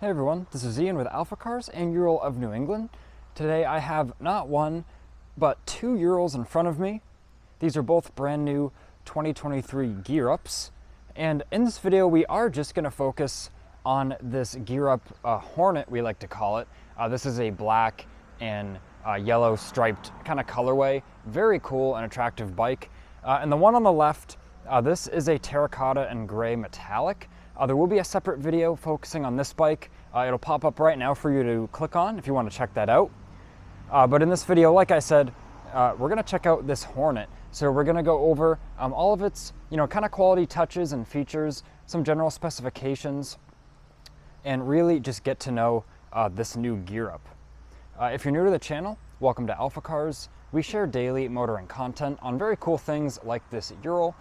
Hey everyone, this is Ian with AlphaCars and Ural of New England. Today I have not one, but two Urals in front of me. These are both brand new 2023 gear ups. And in this video we are just going to focus on this gear up Hornet, we like to call it. This is a black and yellow striped kind of colorway. Very cool and attractive bike. And the one on the left, this is a terracotta and gray metallic. There will be a separate video focusing on this bike. It'll pop up right now for you to click on if you want to check that out. But in this video, like I said, we're going to check out this Hornet. So we're going to go over all of its, kind of quality touches and features, some general specifications, and really just get to know this new gear up. If you're new to the channel, welcome to AlphaCars. We share daily motoring content on very cool things like this Ural.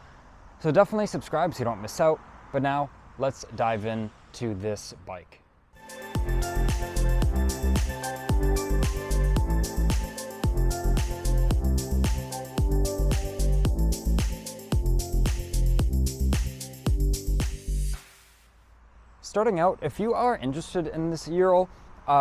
So definitely subscribe so you don't miss out. But now, let's dive into this bike. Starting out, if you are interested in this Ural,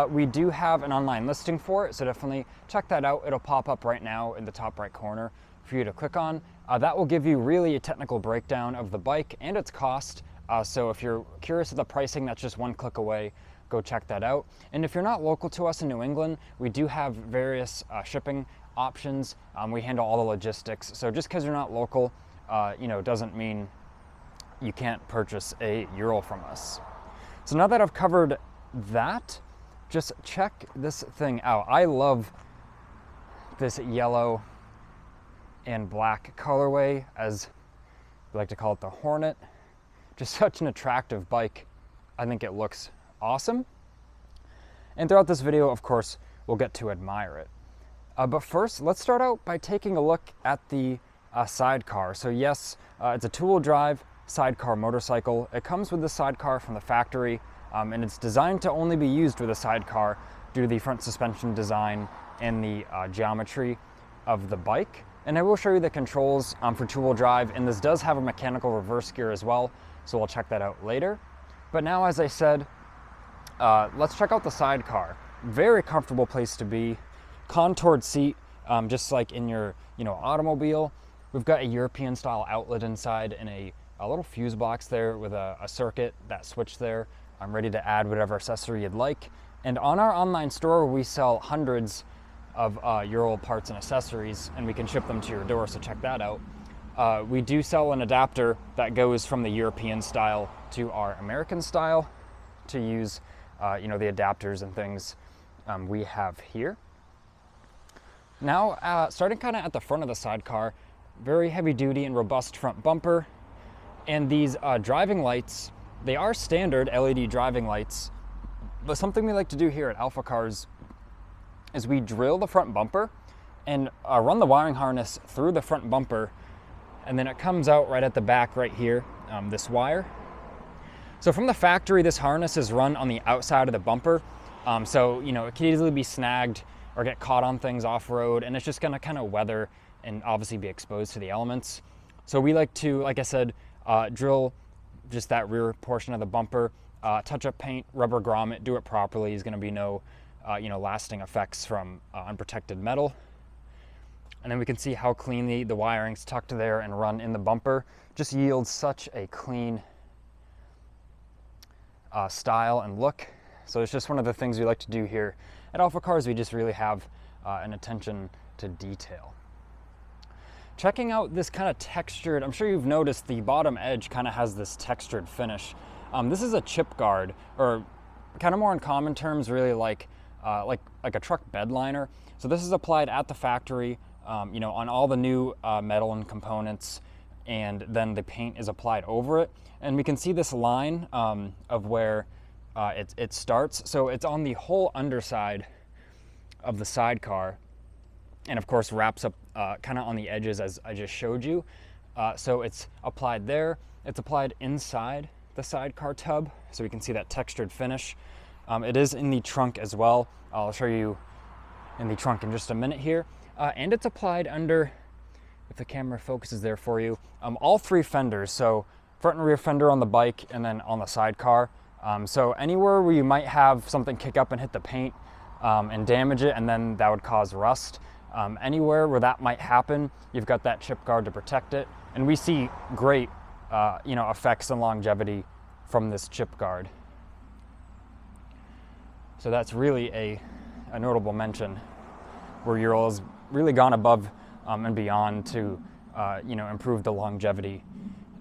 we do have an online listing for it, so definitely check that out. It'll pop up right now in the top right corner for you to click on. That will give you really a technical breakdown of the bike and its cost. So if you're curious of the pricing, that's just one click away. Go check that out. And if you're not local to us in New England, we do have various shipping options. We handle all the logistics. So just because you're not local, doesn't mean you can't purchase a Ural from us. So now that I've covered that, just check this thing out. I love this yellow and black colorway, as we like to call it, the Hornet. Just such an attractive bike. I think it looks awesome. And throughout this video, of course, we'll get to admire it. But first, let's start out by taking a look at the sidecar. So yes, it's a two-wheel drive sidecar motorcycle. It comes with the sidecar from the factory, and it's designed to only be used with a sidecar due to the front suspension design and the geometry of the bike. And I will show you the controls for two-wheel drive, and this does have a mechanical reverse gear as well, so we'll check that out later. But now, as I said, let's check out the sidecar. Very comfortable place to be. Contoured seat, just like in your automobile. We've got a European style outlet inside and a little fuse box there with a circuit, that switch there. I'm ready to add whatever accessory you'd like. And on our online store, we sell hundreds of Ural parts and accessories, and we can ship them to your door, so check that out. We do sell an adapter that goes from the European style to our American style to use, the adapters and things we have here. Now, starting kind of at the front of the sidecar, very heavy duty and robust front bumper. And these driving lights, they are standard LED driving lights, but something we like to do here at AlphaCars is we drill the front bumper and run the wiring harness through the front bumper, and then it comes out right at the back right here, this wire. So from the factory, this harness is run on the outside of the bumper, so it can easily be snagged or get caught on things off-road, and it's just gonna kind of weather and obviously be exposed to the elements. So we like to, like I said, drill just that rear portion of the bumper, touch up paint, rubber grommet, do it properly. There's gonna be no lasting effects from unprotected metal. And then we can see how cleanly the wiring's tucked there and run in the bumper. Just yields such a clean style and look. So it's just one of the things we like to do here at AlphaCars. We just really have an attention to detail. Checking out this kind of textured, I'm sure you've noticed the bottom edge kind of has this textured finish. This is a chip guard, or kind of more in common terms, really like a truck bed liner. So this is applied at the factory, on all the new metal and components, and then the paint is applied over it. And we can see this line of where it starts. So it's on the whole underside of the sidecar, and of course wraps up kind of on the edges as I just showed you. So it's applied there. It's applied inside the sidecar tub, so we can see that textured finish. It is in the trunk as well. I'll show you in the trunk in just a minute here. And it's applied under, if the camera focuses there for you, all three fenders. So front and rear fender on the bike, and then on the sidecar, So anywhere where you might have something kick up and hit the paint and damage it, and then that would cause rust, anywhere where that might happen, you've got that chip guard to protect it. And we see great effects and longevity from this chip guard. So that's really a notable mention where Ural has really gone above and beyond to improve the longevity,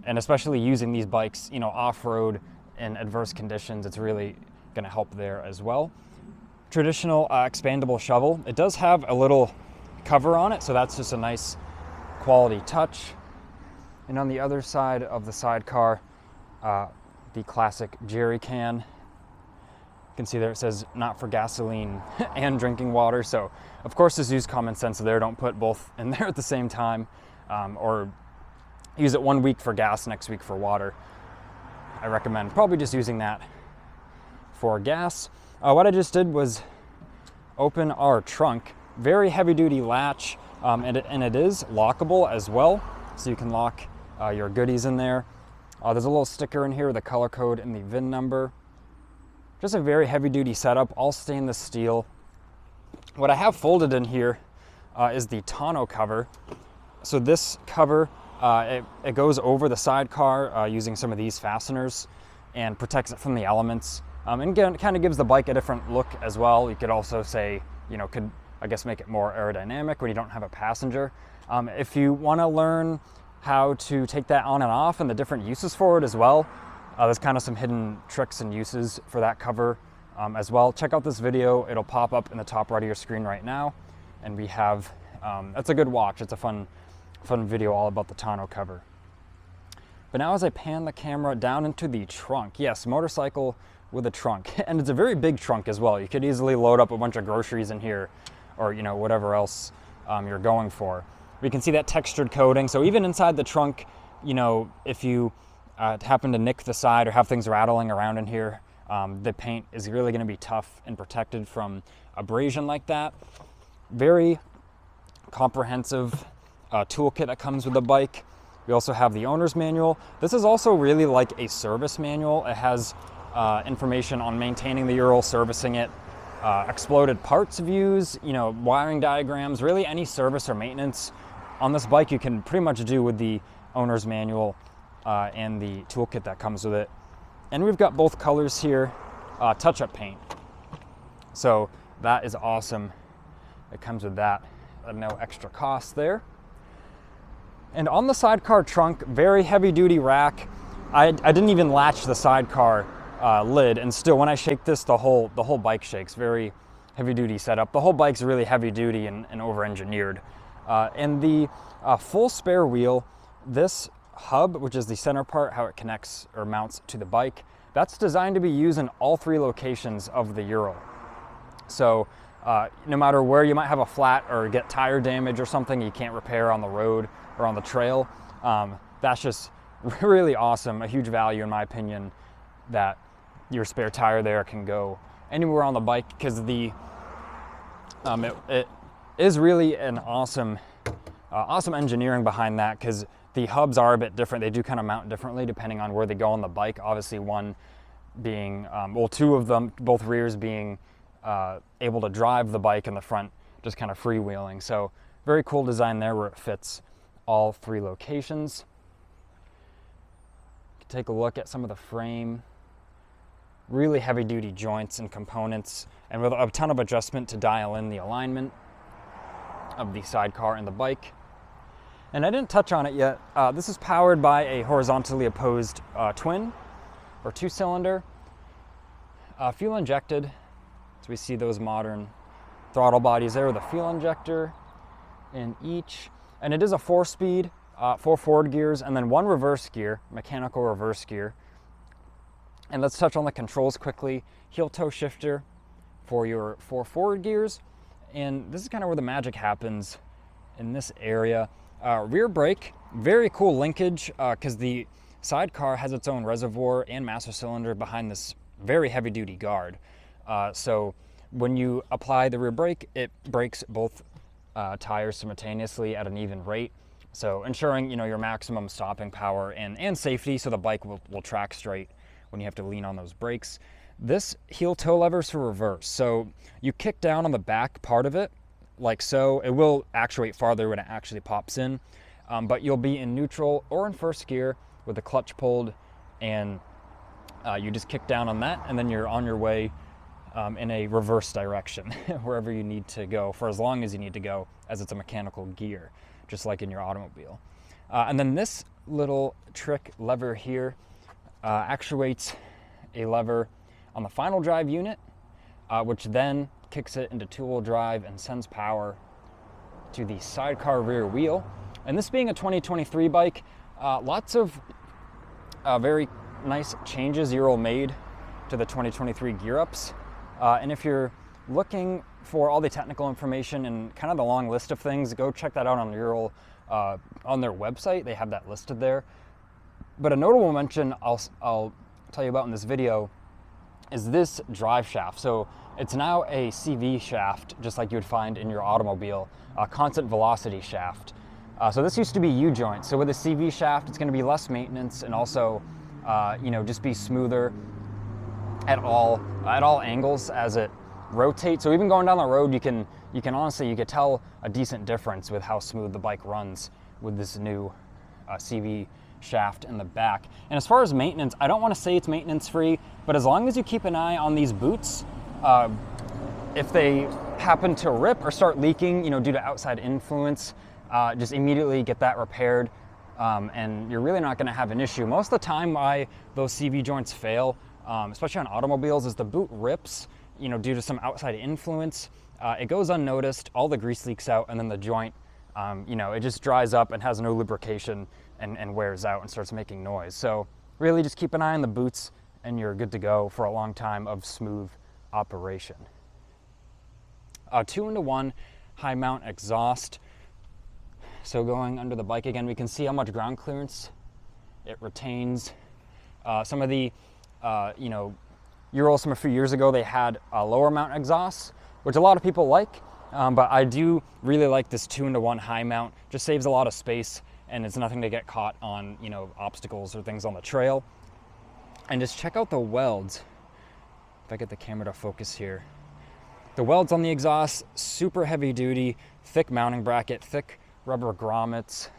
and especially using these bikes off-road in adverse conditions, it's really going to help there as well. Traditional expandable shovel, it does have a little cover on it, so that's just a nice quality touch. And on the other side of the sidecar, the classic jerry can. You can see there it says not for gasoline and drinking water. So of course just use common sense there. Don't put both in there at the same time, or use it 1 week for gas, next week for water. I recommend probably just using that for gas. What I just did was open our trunk. Very heavy duty latch, and it is lockable as well. So you can lock your goodies in there. There's a little sticker in here with the color code and the VIN number. Just a very heavy duty setup, all stainless steel. What I have folded in here is the tonneau cover. So this cover, it goes over the sidecar using some of these fasteners and protects it from the elements. And again, it kind of gives the bike a different look as well. You could also say, could I guess make it more aerodynamic when you don't have a passenger. If you want to learn how to take that on and off and the different uses for it as well, there's kind of some hidden tricks and uses for that cover as well. Check out this video. It'll pop up in the top right of your screen right now. And we have, that's a good watch. It's a fun video all about the tonneau cover. But now as I pan the camera down into the trunk, yes, motorcycle with a trunk. And it's a very big trunk as well. You could easily load up a bunch of groceries in here, or whatever else you're going for. We can see that textured coating. So even inside the trunk, if you happen to nick the side or have things rattling around in here, the paint is really going to be tough and protected from abrasion like that. Very comprehensive toolkit that comes with the bike. We also have the owner's manual. This is also really like a service manual. It has information on maintaining the Ural, servicing it, exploded parts views, wiring diagrams, really any service or maintenance on this bike you can pretty much do with the owner's manual and the toolkit that comes with it. And we've got both colors here, touch-up paint. So that is awesome. It comes with that, no extra cost there. And on the sidecar trunk, very heavy-duty rack. I didn't even latch the sidecar lid, and still when I shake this, the whole bike shakes. Very heavy-duty setup. The whole bike's really heavy-duty and over-engineered. And the full spare wheel, this hub, which is the center part, how it connects or mounts to the bike, that's designed to be used in all 3 locations of the Ural. So no matter where you might have a flat or get tire damage or something you can't repair on the road or on the trail, that's just really awesome. A huge value in my opinion that your spare tire there can go anywhere on the bike, because it is really an awesome engineering behind that, because the hubs are a bit different. They do kind of mount differently depending on where they go on the bike. Obviously one being, 2 of them, both rears being able to drive the bike, and the front just kind of freewheeling. So very cool design there where it fits all 3 locations. Take a look at some of the frame. Really heavy duty joints and components, and with a ton of adjustment to dial in the alignment of the sidecar and the bike. And I didn't touch on it yet. This is powered by a horizontally opposed twin or 2-cylinder, fuel injected. So we see those modern throttle bodies there with a fuel injector in each. And it is a 4-speed, 4 forward gears, and then 1 reverse gear, mechanical reverse gear. And let's touch on the controls quickly. Heel toe shifter for your 4 forward gears. And this is kind of where the magic happens in this area. Rear brake, very cool linkage, because the sidecar has its own reservoir and master cylinder behind this very heavy duty guard. So when you apply the rear brake, it brakes both tires simultaneously at an even rate. So ensuring your maximum stopping power and safety, so the bike will track straight when you have to lean on those brakes. This heel toe lever is for reverse. So you kick down on the back part of it, like so. It will actuate farther when it actually pops in, but you'll be in neutral or in first gear with the clutch pulled, and you just kick down on that, and then you're on your way in a reverse direction, wherever you need to go, for as long as you need to go, as it's a mechanical gear, just like in your automobile. And then this little trick lever here actuates a lever on the final drive unit, which then kicks it into two-wheel drive and sends power to the sidecar rear wheel. And this being a 2023 bike, lots of very nice changes Ural made to the 2023 gear ups. And if you're looking for all the technical information and kind of the long list of things, go check that out on Ural on their website. They have that listed there. But a notable mention I'll tell you about in this video is this drive shaft. So it's now a CV shaft, just like you would find in your automobile, a constant velocity shaft. So this used to be U-joint. So with a CV shaft, it's going to be less maintenance and also, just be smoother at all angles as it rotates. So even going down the road, you can honestly, you could tell a decent difference with how smooth the bike runs with this new CV shaft in the back. And as far as maintenance, I don't want to say it's maintenance free, but as long as you keep an eye on these boots, if they happen to rip or start leaking, due to outside influence, just immediately get that repaired, and you're really not going to have an issue. Most of the time why those CV joints fail, especially on automobiles, is the boot rips, due to some outside influence. It goes unnoticed, all the grease leaks out, and then the joint, it just dries up and has no lubrication and wears out and starts making noise. So really just keep an eye on the boots and you're good to go for a long time of smooth operation. 2-in-1 high mount exhaust. So going under the bike again, we can see how much ground clearance it retains. Some of the, Ural from a few years ago, they had a lower mount exhaust, which a lot of people like, but I do really like this 2-in-1 high mount. Just saves a lot of space, and it's nothing to get caught on, obstacles or things on the trail. And just check out the welds. If I get the camera to focus here. The welds on the exhaust, super heavy duty, thick mounting bracket, thick rubber grommets.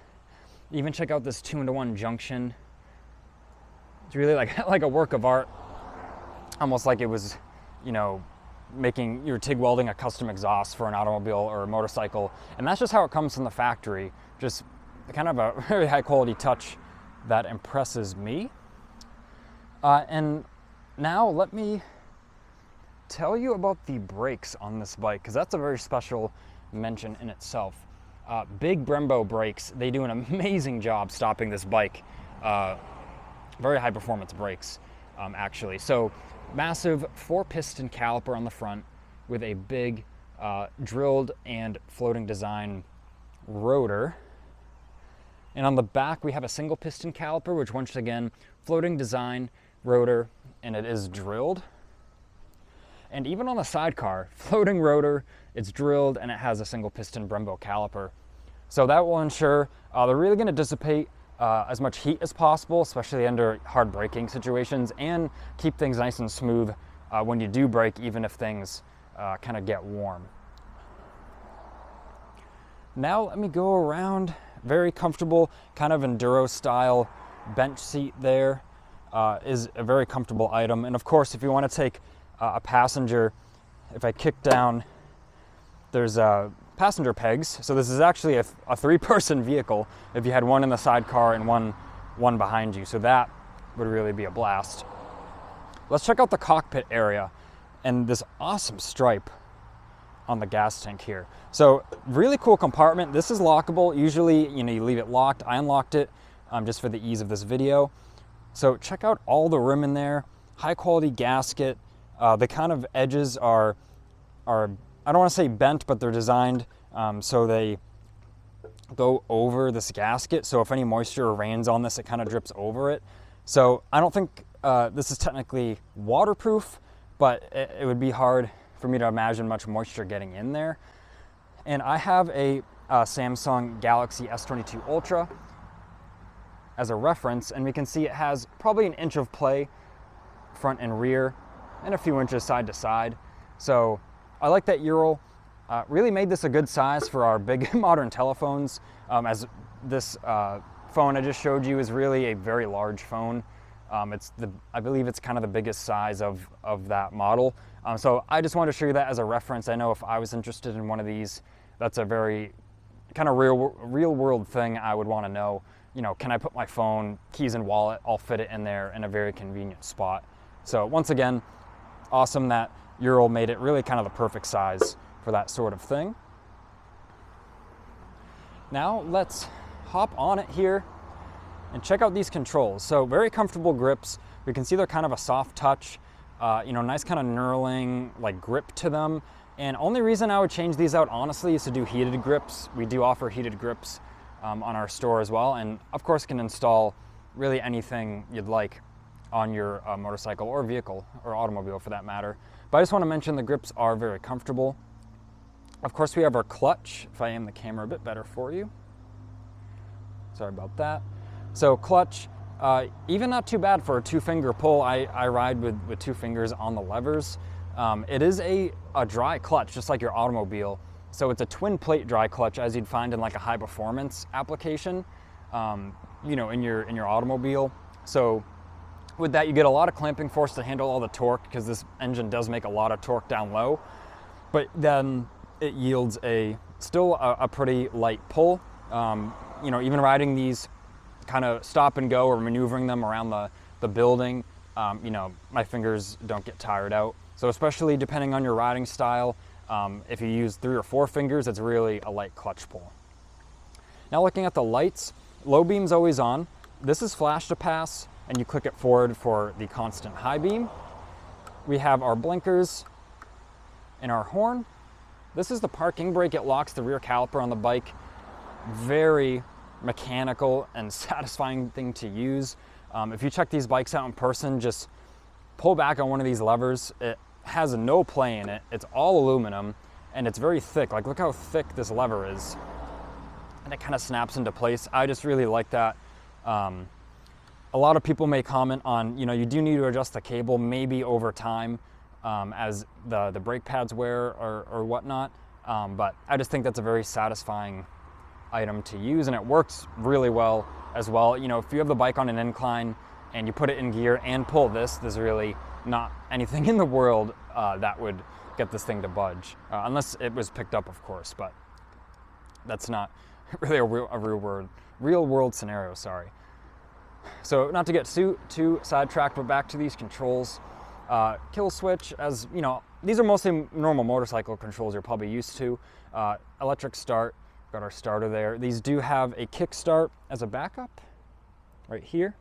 Even check out this 2-in-1 junction. It's really like a work of art. Almost like it was, you're TIG welding a custom exhaust for an automobile or a motorcycle. And that's just how it comes from the factory. Just kind of a very high quality touch that impresses me. And now let me tell you about the brakes on this bike, because that's a very special mention in itself. Big Brembo brakes, they do an amazing job stopping this bike. Very high performance brakes, actually. So massive 4-piston caliper on the front with a big drilled and floating design rotor. And on the back, we have a single piston caliper, which once again, floating design, rotor, and it is drilled. And even on the sidecar, floating rotor, it's drilled, and it has a single piston Brembo caliper. So that will ensure they're really going to dissipate as much heat as possible, especially under hard braking situations, and keep things nice and smooth when you do brake, even if things kind of get warm. Now let me go around. Very comfortable, kind of enduro style bench seat there. Is a very comfortable item. And of course, if you want to take a passenger, if I kick down, there's passenger pegs. So this is actually a 3-person vehicle if you had one in the sidecar and one behind you. So that would really be a blast. Let's check out the cockpit area and this awesome stripe on the gas tank here. So really cool compartment. This is lockable. Usually, you leave it locked. I unlocked it just for the ease of this video. So check out all the rim in there. High quality gasket. The kind of edges are I don't want to say bent, but they're designed so they go over this gasket. So if any moisture or rains on this, it kind of drips over it. So I don't think this is technically waterproof, but it would be hard for me to imagine much moisture getting in there. And I have a Samsung Galaxy S22 Ultra as a reference, and we can see it has probably an inch of play front and rear, and a few inches side to side. So I like that Ural really made this a good size for our big modern telephones, as this phone I just showed you is really a very large phone. I believe it's kind of the biggest size of that model. So I just wanted to show you that as a reference. I know if I was interested in one of these, that's a very kind of real world thing I would want to know. You know, can I put my phone, keys and wallet, I'll fit it in there in a very convenient spot. So once again, awesome that Ural made it really kind of the perfect size for that sort of thing. Now let's hop on it here and check out these controls. So very comfortable grips. We can see they're kind of a soft touch, you know, nice kind of knurling like grip to them. And only reason I would change these out honestly is to do heated grips. We do offer heated grips on our store as well. And of course can install really anything you'd like on your motorcycle or vehicle or automobile for that matter. But I just want to mention the grips are very comfortable. Of course we have our clutch, if I aim the camera a bit better for you. Sorry about that. So clutch, even not too bad for a 2-finger pull. I ride with 2 fingers on the levers. It is a dry clutch, just like your automobile. So it's a twin plate dry clutch, as you'd find in like a high performance application, you know, in your automobile. So with that, you get a lot of clamping force to handle all the torque, because this engine does make a lot of torque down low, but then it yields still a pretty light pull. You know, even riding these kind of stop and go or maneuvering them around the building, you know, my fingers don't get tired out. So especially depending on your riding style, if you use 3 or 4 fingers, it's really a light clutch pull. Now looking at the lights, low beam's always on. This is flash to pass, and you click it forward for the constant high beam. We have our blinkers and our horn. This is the parking brake. It locks the rear caliper on the bike. Very mechanical and satisfying thing to use. If you check these bikes out in person, just pull back on one of these levers. It has no play in it. It's all aluminum and it's very thick. Like, look how thick this lever is. And it kind of snaps into place. I just really like that. A lot of people may comment on, you know, you do need to adjust the cable maybe over time as the brake pads wear or whatnot. But I just think that's a very satisfying item to use, and it works really well as well. You know, if you have the bike on an incline and you put it in gear and pull this, there's really not anything in the world that would get this thing to budge, unless it was picked up, of course, but that's not really a real world scenario, sorry. So not to get too sidetracked, but back to these controls. Kill switch, as you know, these are mostly normal motorcycle controls you're probably used to. Electric start, got our starter there. These do have a kick start as a backup right here,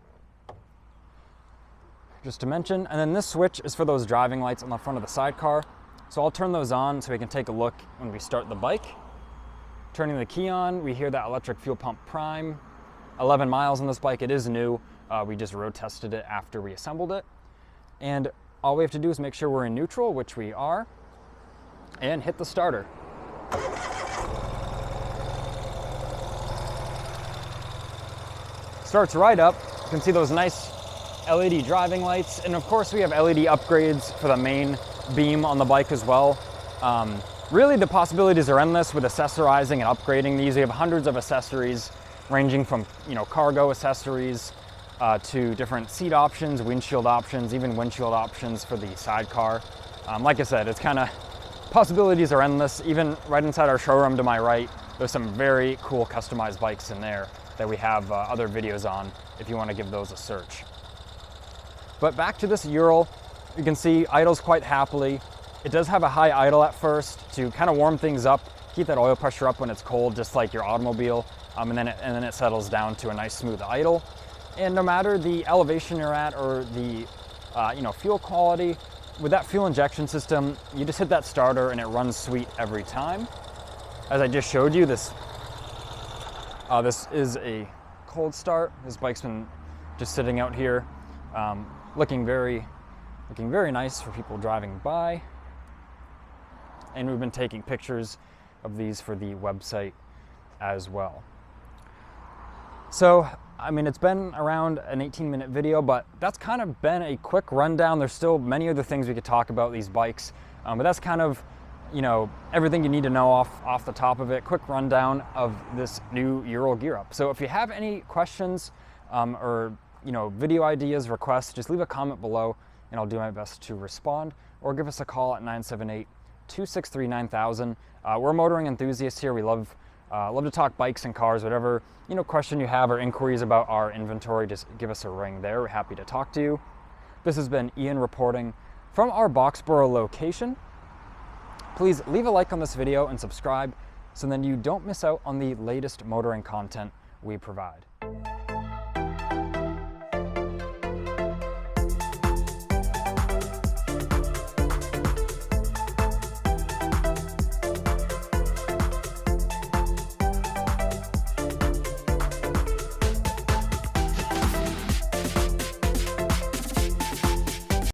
just to mention. And then this switch is for those driving lights on the front of the sidecar. So I'll turn those on so we can take a look when we start the bike. Turning the key on, we hear that electric fuel pump prime. 11 miles on this bike. It is new. We just road tested it after we assembled it. And all we have to do is make sure we're in neutral, which we are, and hit the starter. Starts right up. You can see those nice LED driving lights. And of course we have LED upgrades for the main beam on the bike as well. Really the possibilities are endless with accessorizing and upgrading these. We have hundreds of accessories ranging from, you know, cargo accessories to different seat options, windshield options, even windshield options for the sidecar. Like I said, it's kind of, possibilities are endless. Even right inside our showroom to my right, there's some very cool customized bikes in there that we have other videos on if you want to give those a search. But back to this Ural, you can see idles quite happily. It does have a high idle at first to kind of warm things up, keep that oil pressure up when it's cold, just like your automobile. And then it settles down to a nice smooth idle. And no matter the elevation you're at or the you know, fuel quality, with that fuel injection system, you just hit that starter and it runs sweet every time. As I just showed you, this is a cold start. This bike's been just sitting out here, looking very nice for people driving by. And we've been taking pictures of these for the website as well. So I mean, it's been around an 18-minute video, but that's kind of been a quick rundown. There's still many other things we could talk about these bikes, but that's kind of, you know, everything you need to know off the top of it. Quick rundown of this new Ural gear up. So if you have any questions or, you know, video ideas, requests, just leave a comment below and I'll do my best to respond, or give us a call at 978-263-9000. We're motoring enthusiasts here. We love to talk bikes and cars. Whatever, you know, question you have or inquiries about our inventory, just give us a ring there. We're happy to talk to you. This has been Ian reporting from our Boxborough location. Please leave a like on this video and subscribe so then you don't miss out on the latest motoring content we provide.